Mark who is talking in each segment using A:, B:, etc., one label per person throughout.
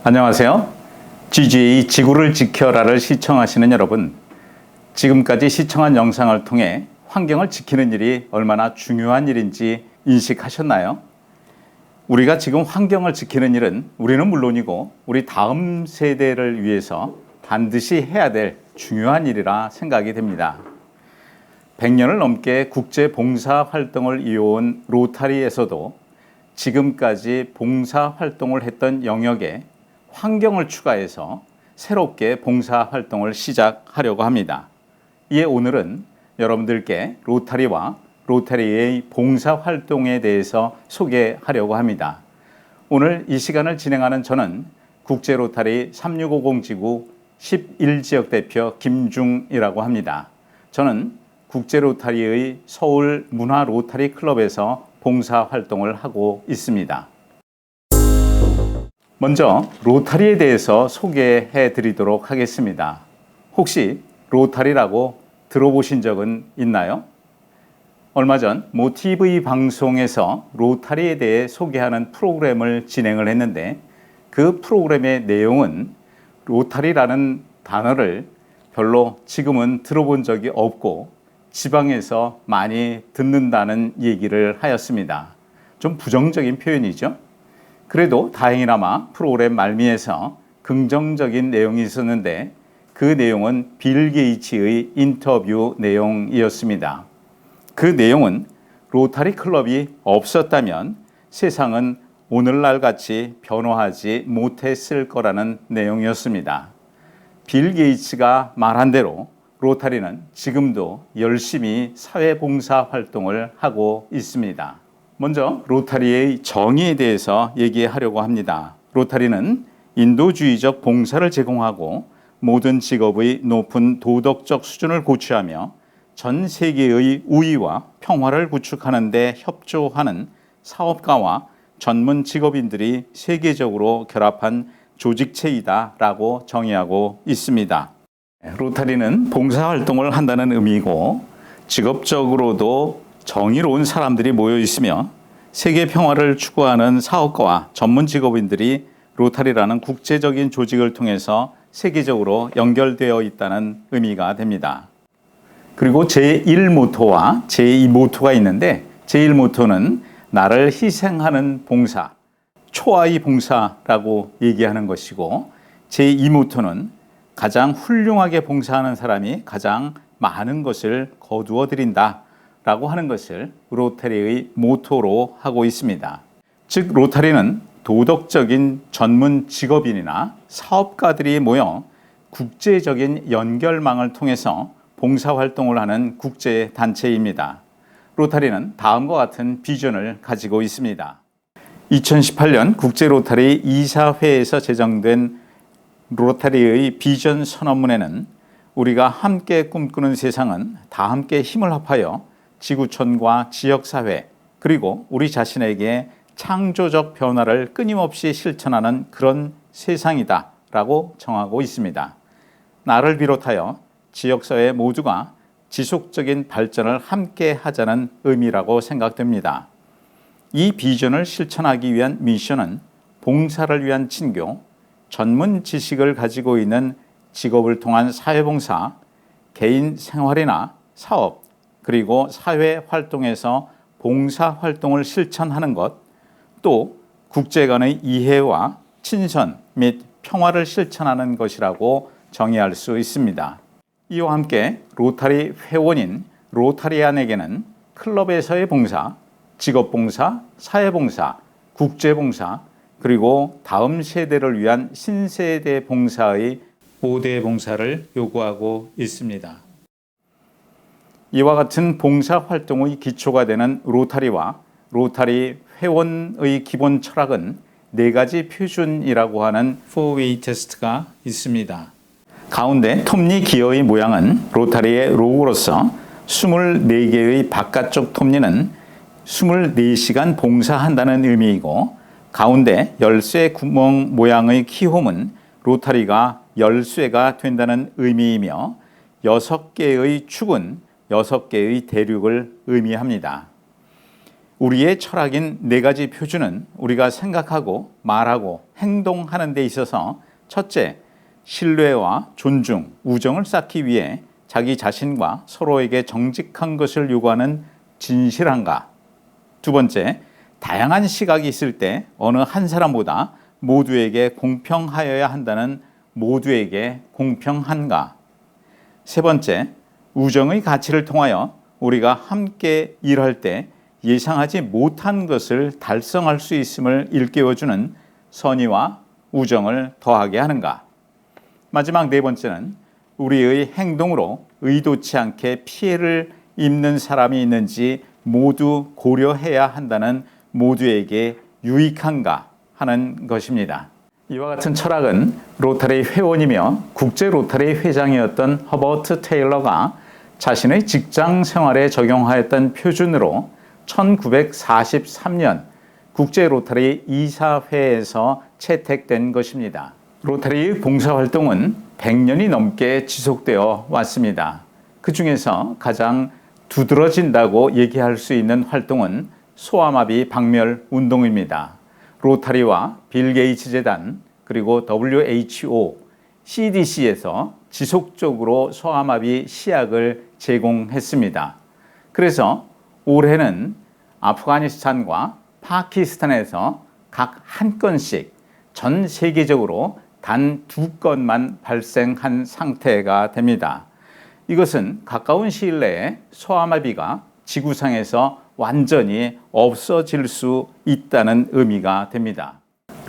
A: 안녕하세요. GGA 지구를 지켜라를 시청하시는 여러분, 지금까지 시청한 영상을 통해 환경을 지키는 일이 얼마나 중요한 일인지 인식하셨나요? 우리가 지금 환경을 지키는 일은 우리는 물론이고 우리 다음 세대를 위해서 반드시 해야 될 중요한 일이라 생각이 됩니다. 100년을 넘게 국제 봉사 활동을 이어온 로타리에서도 지금까지 봉사 활동을 했던 영역에 환경을 추가해서 새롭게 봉사 활동을 시작하려고 합니다. 이에 오늘은 여러분들께 로타리와 로타리의 봉사 활동에 대해서 소개하려고 합니다. 오늘 이 시간을 진행하는 저는 국제 로타리 3650 지구 11지역 대표 김중이라고 합니다. 저는 국제 로타리의 서울 문화 로타리 클럽에서 봉사 활동을 하고 있습니다. 먼저 로타리에 대해서 소개해 드리도록 하겠습니다. 혹시 로타리라고 들어보신 적은 있나요? 얼마 전 모티브이 방송에서 로타리에 대해 소개하는 프로그램을 진행을 했는데 그 프로그램의 내용은 로타리라는 단어를 별로 지금은 들어본 적이 없고 지방에서 많이 듣는다는 얘기를 하였습니다. 좀 부정적인 표현이죠. 그래도 다행히나마 프로그램 말미에서 긍정적인 내용이 있었는데 그 내용은 빌 게이츠의 인터뷰 내용이었습니다. 그 내용은 로타리 클럽이 없었다면 세상은 오늘날 같이 변화하지 못했을 거라는 내용이었습니다. 빌 게이츠가 말한 대로 로타리는 지금도 열심히 사회봉사 활동을 하고 있습니다. 먼저 로타리의 정의에 대해서 얘기하려고 합니다. 로타리는 인도주의적 봉사를 제공하고 모든 직업의 높은 도덕적 수준을 고취하며 전 세계의 우위와 평화를 구축하는 데 협조하는 사업가와 전문 직업인들이 세계적으로 결합한 조직체이다라고 정의하고 있습니다. 로타리는 봉사활동을 한다는 의미이고 직업적으로도 정의로운 사람들이 모여 있으며 세계 평화를 추구하는 사업가와 전문 직업인들이 로타리라는 국제적인 조직을 통해서 세계적으로 연결되어 있다는 의미가 됩니다. 그리고 제1 모토와 제2 모토가 있는데 제1 모토는 나를 희생하는 봉사, 초아의 봉사라고 얘기하는 것이고 제2 모토는 가장 훌륭하게 봉사하는 사람이 가장 많은 것을 거두어 드린다 라고 하는 것을 로타리의 모토로 하고 있습니다. 즉 로타리는 도덕적인 전문 직업인이나 사업가들이 모여 국제적인 연결망을 통해서 봉사활동을 하는 국제단체입니다. 로타리는 다음과 같은 비전을 가지고 있습니다. 2018년 국제로타리 이사회에서 제정된 로타리의 비전 선언문에는 우리가 함께 꿈꾸는 세상은 다 함께 힘을 합하여 지구촌과 지역사회 그리고 우리 자신에게 창조적 변화를 끊임없이 실천하는 그런 세상이다 라고 정하고 있습니다. 나를 비롯하여 지역사회 모두가 지속적인 발전을 함께 하자는 의미라고 생각됩니다. 이 비전을 실천하기 위한 미션은 봉사를 위한 친교, 전문 지식을 가지고 있는 직업을 통한 사회봉사, 개인 생활이나 사업, 그리고 사회 활동에서 봉사 활동을 실천하는 것, 또 국제 간의 이해와 친선 및 평화를 실천하는 것이라고 정의할 수 있습니다. 이와 함께 로타리 회원인 로타리안에게는 클럽에서의 봉사, 직업봉사, 사회봉사, 국제봉사, 그리고 다음 세대를 위한 신세대 봉사의 5대 봉사를 요구하고 있습니다. 이와 같은 봉사 활동의 기초가 되는 로타리와 로타리 회원의 기본 철학은 4가지 표준이라고 하는 4-way 테스트가 있습니다. 가운데 톱니 기어의 모양은 로타리의 로고로서 24개의 바깥쪽 톱니는 24시간 봉사한다는 의미이고 가운데 열쇠 구멍 모양의 키홈은 로타리가 열쇠가 된다는 의미이며 6개의 축은 6개의 대륙을 의미합니다. 우리의 철학인 4가지 표준은 우리가 생각하고 말하고 행동하는 데 있어서 첫째, 신뢰와 존중, 우정을 쌓기 위해 자기 자신과 서로에게 정직한 것을 요구하는 진실함과 두 번째, 다양한 시각이 있을 때 어느 한 사람보다 모두에게 공평하여야 한다는 모두에게 공평한가. 세 번째, 우정의 가치를 통하여 우리가 함께 일할 때 예상하지 못한 것을 달성할 수 있음을 일깨워주는 선의와 우정을 더하게 하는가. 마지막 4번째는 우리의 행동으로 의도치 않게 피해를 입는 사람이 있는지 모두 고려해야 한다는 모두에게 유익한가 하는 것입니다. 이와 같은 철학은 로터리 회원이며 국제 로터리 회장이었던 허버트 테일러가 자신의 직장 생활에 적용하였던 표준으로 1943년 국제 로터리 이사회에서 채택된 것입니다. 로터리의 봉사활동은 100년이 넘게 지속되어 왔습니다. 그 중에서 가장 두드러진다고 얘기할 수 있는 활동은 소아마비 박멸 운동입니다. 로터리와 빌 게이츠 재단 그리고 WHO, CDC에서 지속적으로 소아마비 시약을 제공했습니다. 그래서 올해는 아프가니스탄과 파키스탄에서 각 한 건씩 전 세계적으로 단 2건만 발생한 상태가 됩니다. 이것은 가까운 시일 내에 소아마비가 지구상에서 완전히 없어질 수 있다는 의미가 됩니다.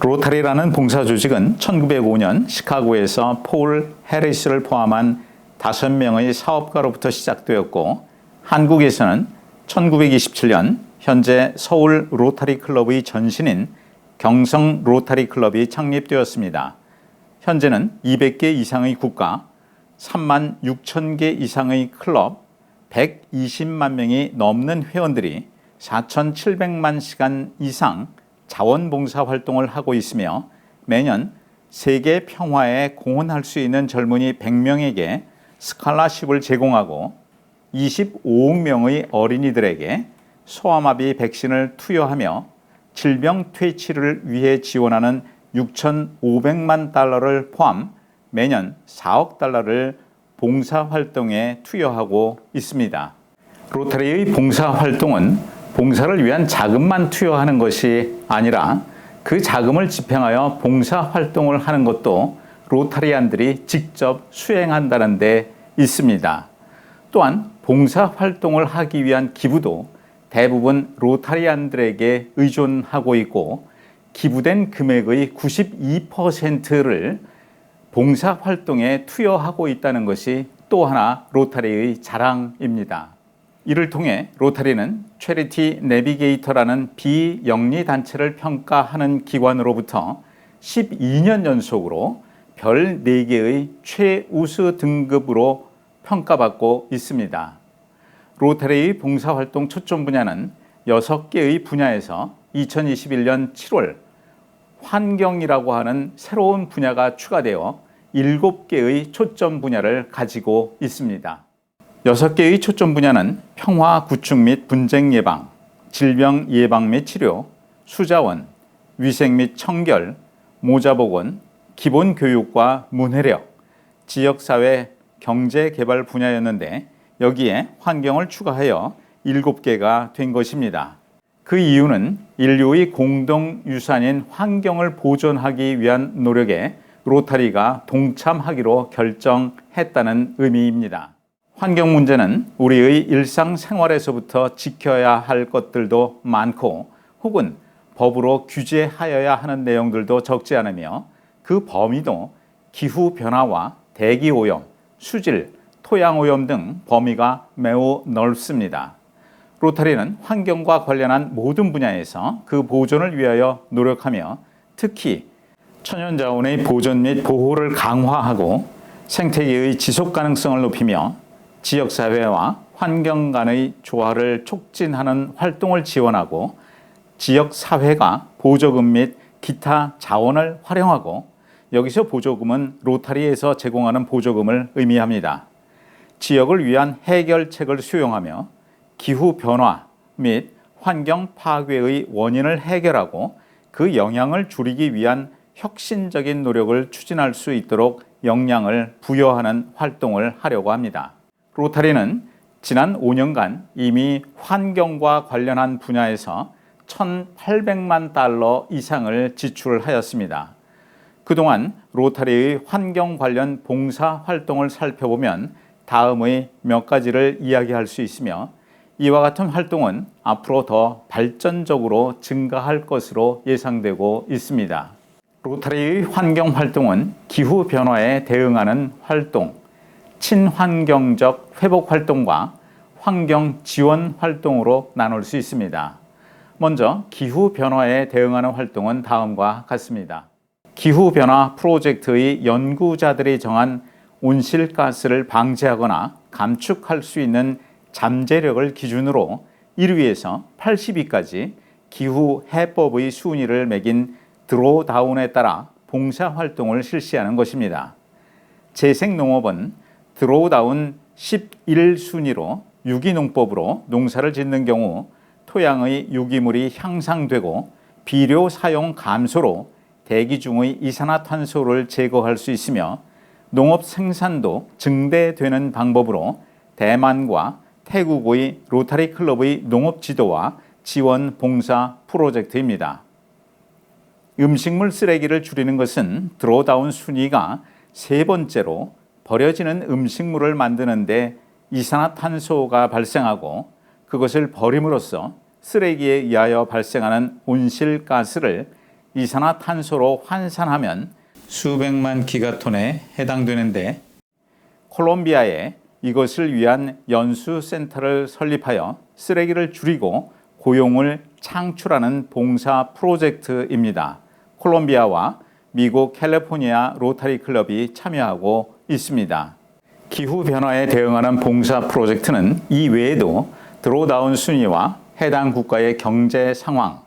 A: 로터리라는 봉사조직은 1905년 시카고에서 폴 해리스를 포함한 5명의 사업가로부터 시작되었고 한국에서는 1927년 현재 서울 로터리 클럽의 전신인 경성 로터리 클럽이 창립되었습니다. 현재는 200개 이상의 국가, 3만 6천 개 이상의 클럽, 120만 명이 넘는 회원들이 4,700만 시간 이상 자원봉사 활동을 하고 있으며 매년 세계 평화에 공헌할 수 있는 젊은이 100명에게 스칼라십을 제공하고 25억 명의 어린이들에게 소아마비 백신을 투여하며 질병 퇴치를 위해 지원하는 6,500만 달러를 포함 매년 4억 달러를 봉사활동에 투여하고 있습니다. 로터리의 봉사활동은 봉사를 위한 자금만 투여하는 것이 아니라 그 자금을 집행하여 봉사활동을 하는 것도 로타리안들이 직접 수행한다는 데 있습니다. 또한 봉사활동을 하기 위한 기부도 대부분 로타리안들에게 의존하고 있고 기부된 금액의 92%를 봉사활동에 투여하고 있다는 것이 또 하나 로타리의 자랑입니다. 이를 통해 로타리는 체리티 내비게이터라는 비영리 단체를 평가하는 기관으로부터 12년 연속으로 별 4개의 최우수 등급으로 평가받고 있습니다. 로타리의 봉사활동 초점 분야는 6개의 분야에서 2021년 7월 환경이라고 하는 새로운 분야가 추가되어 7개의 초점 분야를 가지고 있습니다. 6개의 초점 분야는 평화 구축 및 분쟁 예방, 질병 예방 및 치료, 수자원, 위생 및 청결, 모자보건, 기본교육과 문해력, 지역사회 경제개발 분야였는데 여기에 환경을 추가하여 7개가 된 것입니다. 그 이유는 인류의 공동유산인 환경을 보존하기 위한 노력에 로타리가 동참하기로 결정했다는 의미입니다. 환경 문제는 우리의 일상생활에서부터 지켜야 할 것들도 많고 혹은 법으로 규제하여야 하는 내용들도 적지 않으며 그 범위도 기후변화와 대기오염, 수질, 토양오염 등 범위가 매우 넓습니다. 로타리는 환경과 관련한 모든 분야에서 그 보존을 위하여 노력하며 특히 천연자원의 보존 및 보호를 강화하고 생태계의 지속 가능성을 높이며 지역사회와 환경 간의 조화를 촉진하는 활동을 지원하고 지역사회가 보조금 및 기타 자원을 활용하고 여기서 보조금은 로타리에서 제공하는 보조금을 의미합니다. 지역을 위한 해결책을 수용하며 기후변화 및 환경 파괴의 원인을 해결하고 그 영향을 줄이기 위한 혁신적인 노력을 추진할 수 있도록 역량을 부여하는 활동을 하려고 합니다. 로타리는 지난 5년간 이미 환경과 관련한 분야에서 1,800만 달러 이상을 지출하였습니다. 그동안 로타리의 환경 관련 봉사 활동을 살펴보면 다음의 몇 가지를 이야기할 수 있으며, 이와 같은 활동은 앞으로 더 발전적으로 증가할 것으로 예상되고 있습니다. 로타리의 환경 활동은 기후 변화에 대응하는 활동, 친환경적 회복 활동과 환경 지원 활동으로 나눌 수 있습니다. 먼저 기후 변화에 대응하는 활동은 다음과 같습니다. 기후 변화 프로젝트의 연구자들이 정한 온실가스를 방지하거나 감축할 수 있는 잠재력을 기준으로 1위에서 80위까지 기후 해법의 순위를 매긴 드로다운에 따라 봉사 활동을 실시하는 것입니다. 재생농업은 드로다운 11순위로 유기농법으로 농사를 짓는 경우 토양의 유기물이 향상되고 비료 사용 감소로 대기 중의 이산화탄소를 제거할 수 있으며, 농업 생산도 증대되는 방법으로 대만과 태국의 로타리 클럽의 농업 지도와 지원 봉사 프로젝트입니다. 음식물 쓰레기를 줄이는 것은 드로다운 순위가 세 번째로 버려지는 음식물을 만드는데 이산화탄소가 발생하고 그것을 버림으로써 쓰레기에 의하여 발생하는 온실가스를 이산화탄소로 환산하면 수백만 기가톤에 해당되는데, 콜롬비아에 이것을 위한 연수센터를 설립하여 쓰레기를 줄이고 고용을 창출하는 봉사 프로젝트입니다. 콜롬비아와 미국 캘리포니아 로타리 클럽이 참여하고 있습니다. 기후 변화에 대응하는 봉사 프로젝트는 이 외에도 드로다운 순위와 해당 국가의 경제 상황,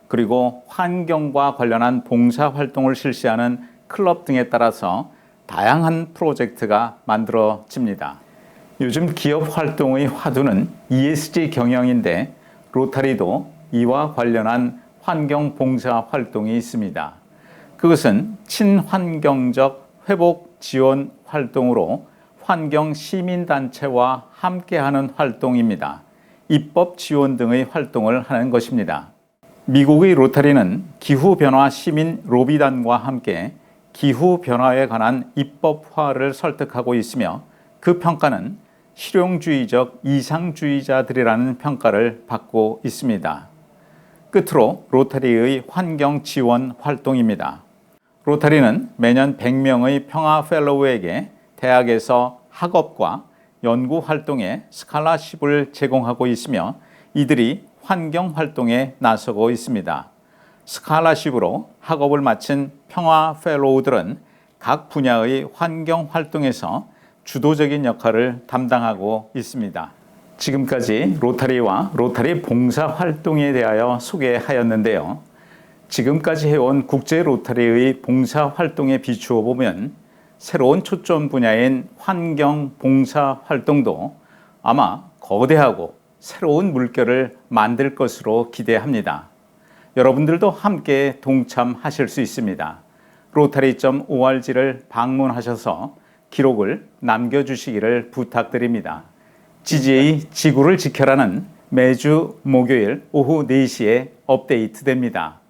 A: 그리고 환경과 관련한 봉사 활동을 실시하는 클럽 등에 따라서 다양한 프로젝트가 만들어집니다. 요즘 기업 활동의 화두는 ESG 경영인데, 로타리도 이와 관련한 환경 봉사 활동이 있습니다. 그것은 친환경적 회복 지원 활동으로 환경 시민단체와 함께하는 활동입니다. 입법 지원 등의 활동을 하는 것입니다. 미국의 로타리는 기후변화 시민 로비단과 함께 기후변화에 관한 입법화를 설득하고 있으며, 그 평가는 실용주의적 이상주의자들이라는 평가를 받고 있습니다. 끝으로 로타리의 환경 지원 활동입니다. 로타리는 매년 100명의 평화 펠로우에게 대학에서 학업과 연구 활동에 스칼라십을 제공하고 있으며, 이들이 환경 활동에 나서고 있습니다. 스칼라십으로 학업을 마친 평화 펠로우들은 각 분야의 환경 활동에서 주도적인 역할을 담당하고 있습니다. 지금까지 로타리와 로타리 봉사 활동에 대하여 소개하였는데요. 지금까지 해온 국제 로타리의 봉사 활동에 비추어 보면 새로운 초점 분야인 환경 봉사 활동도 아마 거대하고 새로운 물결을 만들 것으로 기대합니다. 여러분들도 함께 동참하실 수 있습니다. rotary.org를 방문하셔서 기록을 남겨주시기를 부탁드립니다. GGA 지구를 지켜라는 매주 목요일 오후 4시에 업데이트됩니다.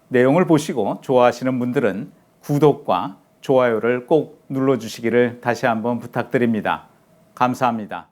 A: 내용을 보시고 좋아하시는 분들은 구독과 좋아요를 꼭 눌러주시기를 다시 한번 부탁드립니다. 감사합니다.